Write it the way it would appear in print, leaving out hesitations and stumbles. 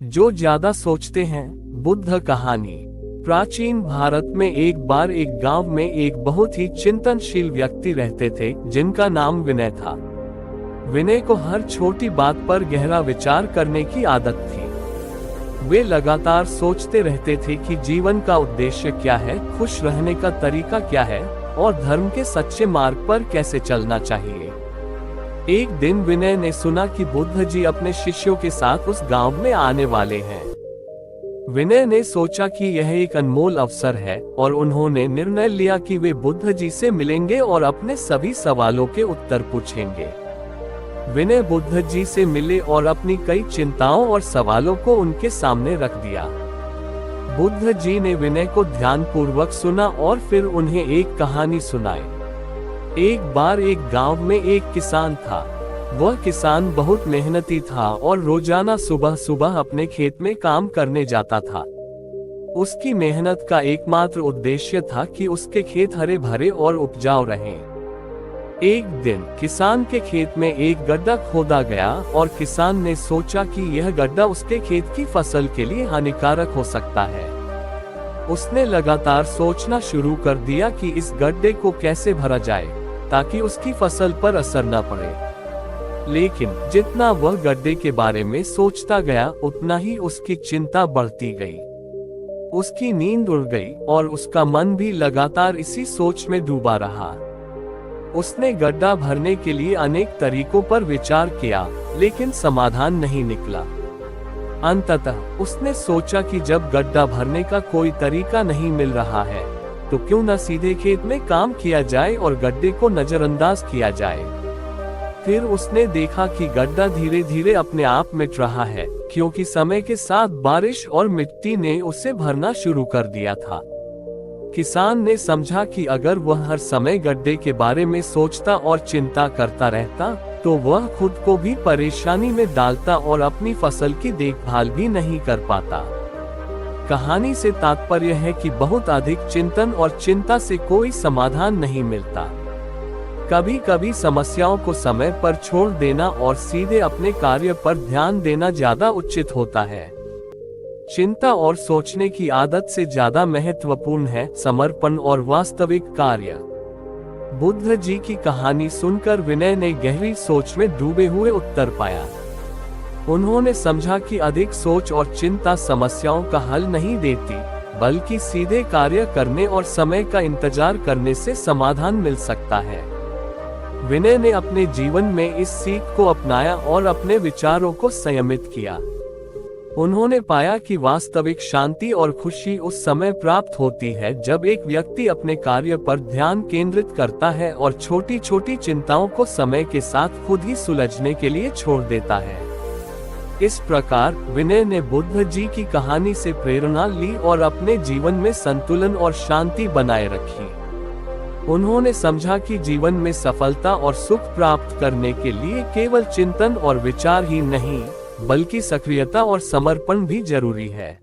जो ज्यादा सोचते हैं। बुद्ध कहानी। प्राचीन भारत में एक बार एक गांव में एक बहुत ही चिंतनशील व्यक्ति रहते थे जिनका नाम विनय था। विनय को हर छोटी बात पर गहरा विचार करने की आदत थी। वे लगातार सोचते रहते थे कि जीवन का उद्देश्य क्या है, खुश रहने का तरीका क्या है और धर्म के सच्चे मार्ग पर कैसे चलना चाहिए। एक दिन विनय ने सुना कि बुद्ध जी अपने शिष्यों के साथ उस गांव में आने वाले हैं। विनय ने सोचा कि यह एक अनमोल अवसर है और उन्होंने निर्णय लिया कि वे बुद्ध जी से मिलेंगे और अपने सभी सवालों के उत्तर पूछेंगे। विनय बुद्ध जी से मिले और अपनी कई चिंताओं और सवालों को उनके सामने रख दिया। बुद्ध जी ने विनय को ध्यानपूर्वक सुना और फिर उन्हें एक कहानी सुनाई। एक बार एक गांव में एक किसान था। वह किसान बहुत मेहनती था और रोजाना सुबह सुबह अपने खेत में काम करने जाता था। उसकी मेहनत का एकमात्र उद्देश्य था कि उसके खेत हरे भरे और उपजाऊ रहें। एक दिन किसान के खेत में एक गड्ढा खोदा गया और किसान ने सोचा कि यह गड्ढा उसके खेत की फसल के लिए हानिकारक हो सकता है। उसने लगातार सोचना शुरू कर दिया कि इस गड्ढे को कैसे भरा जाए ताकि उसकी फसल पर असर न पड़े। लेकिन जितना वह गड्ढे के बारे में सोचता गया उतना ही उसकी चिंता बढ़ती गई। उसकी नींद उड़ गई और उसका मन भी लगातार इसी सोच में डूबा रहा। उसने गड्ढा भरने के लिए अनेक तरीकों पर विचार किया, लेकिन समाधान नहीं निकला। अंततः उसने सोचा कि जब गड्ढा भरने का कोई तरीका नहीं मिल रहा है तो क्यों न सीधे खेत में काम किया जाए और गड्ढे को नजरअंदाज किया जाए। फिर उसने देखा कि गड्ढा धीरे धीरे अपने आप मिट रहा है, क्योंकि समय के साथ बारिश और मिट्टी ने उसे भरना शुरू कर दिया था। किसान ने समझा कि अगर वह हर समय गड्ढे के बारे में सोचता और चिंता करता रहता तो वह खुद को भी परेशानी में डालता और अपनी फसल की देखभाल भी नहीं कर पाता। कहानी से तात्पर्य है कि बहुत अधिक चिंतन और चिंता से कोई समाधान नहीं मिलता। कभी कभी समस्याओं को समय पर छोड़ देना और सीधे अपने कार्य पर ध्यान देना ज्यादा उचित होता है। चिंता और सोचने की आदत से ज्यादा महत्वपूर्ण है समर्पण और वास्तविक कार्य। बुद्ध जी की कहानी सुनकर विनय ने गहरी सोच में डूबे हुए उत्तर पाया। उन्होंने समझा कि अधिक सोच और चिंता समस्याओं का हल नहीं देती, बल्कि सीधे कार्य करने और समय का इंतजार करने से समाधान मिल सकता है। विनय ने अपने जीवन में इस सीख को अपनाया और अपने विचारों को संयमित किया। उन्होंने पाया कि वास्तविक शांति और खुशी उस समय प्राप्त होती है जब एक व्यक्ति अपने कार्य पर ध्यान केंद्रित करता है और छोटी छोटी चिंताओं को समय के साथ खुद ही सुलझने के लिए छोड़ देता है। इस प्रकार विनय ने बुद्ध जी की कहानी से प्रेरणा ली और अपने जीवन में संतुलन और शांति बनाए रखी। उन्होंने समझा कि जीवन में सफलता और सुख प्राप्त करने के लिए केवल चिंतन और विचार ही नहीं, बल्कि सक्रियता और समर्पण भी जरूरी है।